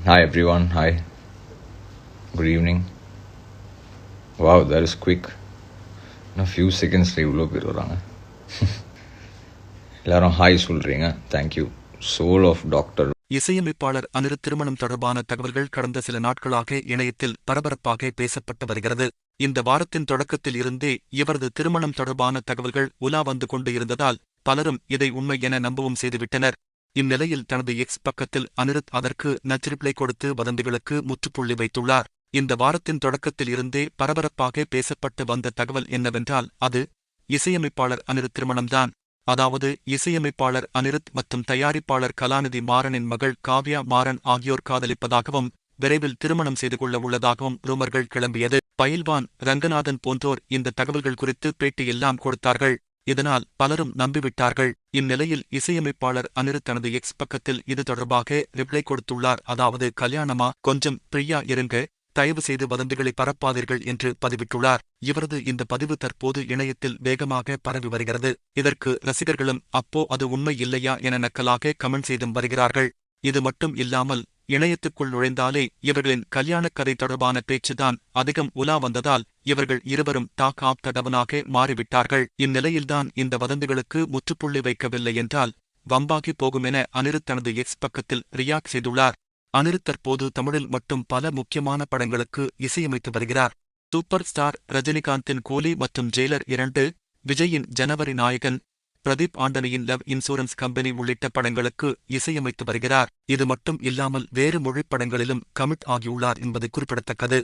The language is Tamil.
Hi everyone. Hi. Good evening. Wow, that is quick. In a few seconds இவ்வளோ பேர் வராங்க. எல்லாரும் ஹாய் சொல்றீங்க. தேங்க்யூ. Soul of doctor. இசையமைப்பாளர் அனிருத் திருமணம் தொடர்பான தகவல்கள் கடந்த சில நாட்களாக இணையத்தில் பரபரப்பாக பேசப்பட்டு வருகிறது. இந்த வாரத்தின் தொடக்கத்தில் இருந்தே இவரது திருமணம் தொடர்பான தகவல்கள் உலா வந்து கொண்டு இருந்ததால் பலரும் இதை உண்மை என நம்பவும் செய்துவிட்டனர். இந்நிலையில் தனது எக்ஸ் பக்கத்தில் அனிருத் அதற்கு நச்சிரிப்ளை கொடுத்து வதந்திகளுக்கு முற்றுப்புள்ளி வைத்துள்ளார். இந்த வாரத்தின் தொடக்கத்தில் இருந்தே பரபரப்பாக பேசப்பட்டு வந்த தகவல் என்னவென்றால் அது இசையமைப்பாளர் அனிருத் திருமணம்தான். அதாவது இசையமைப்பாளர் அனிருத் மற்றும் தயாரிப்பாளர் கலாநிதி மாறனின் மகள் காவ்யா மாறன் ஆகியோர் காதலிப்பதாகவும் விரைவில் திருமணம் செய்து கொள்ள உள்ளதாகவும் ரூமர்கள் கிளம்பியது. பயில்வான் ரங்கநாதன் போன்றோர் இந்த தகவல்கள் குறித்து பேட்டியெல்லாம் கொடுத்தார்கள். இதனால் பலரும் நம்பிவிட்டார்கள். இந்நிலையில் இசையமைப்பாளர் அனிருத் தனது எக்ஸ் பக்கத்தில் இது தொடர்பாக ரிப்ளை கொடுத்துள்ளார். அதாவது கல்யாணமா, கொஞ்சம் பிரியா இருங்க, தயவு செய்து வதந்திகளை பரப்பாதீர்கள் என்று பதிவிட்டுள்ளார். இவரது இந்த பதிவு தற்போது இணையத்தில் வேகமாக பரவி வருகிறது. இதற்கு ரசிகர்களும் அப்போ அது உண்மை இல்லையா என நக்கலாக கமெண்ட் செய்தும் வருகிறார்கள். இது மட்டும் இல்லாமல் இணையத்துக்குள் நுழைந்தாலே இவர்களின் கல்யாணக் கதை தொடர்பான பேச்சுதான் அதிகம் உலா வந்ததால் இவர்கள் இருவரும் டாக் ஆப் த டவுனாக மாறிவிட்டார்கள். இந்நிலையில்தான் இந்த வதந்திகளுக்கு முற்றுப்புள்ளி வைக்கவில்லை என்றால் வம்பாகி போகுமென அனிருத் தனது எக்ஸ் பக்கத்தில் ரியாக்ட் செய்துள்ளார். அனிருத் தற்போது தமிழில் மட்டும் பல முக்கியமான படங்களுக்கு இசையமைத்து வருகிறார். சூப்பர் ஸ்டார் ரஜினிகாந்தின் கூலி மற்றும் ஜெயிலர் 2, விஜயின் ஜனவரி நாயகன், பிரதீப் ஆண்டனியின் லவ் இன்சூரன்ஸ் கம்பெனி உள்ளிட்ட படங்களுக்கு இசையமைத்து வருகிறார். இது மட்டும் இல்லாமல் வேறு மொழிப் படங்களிலும் கமிட் ஆகியுள்ளார் என்பது குறிப்பிடத்தக்கது.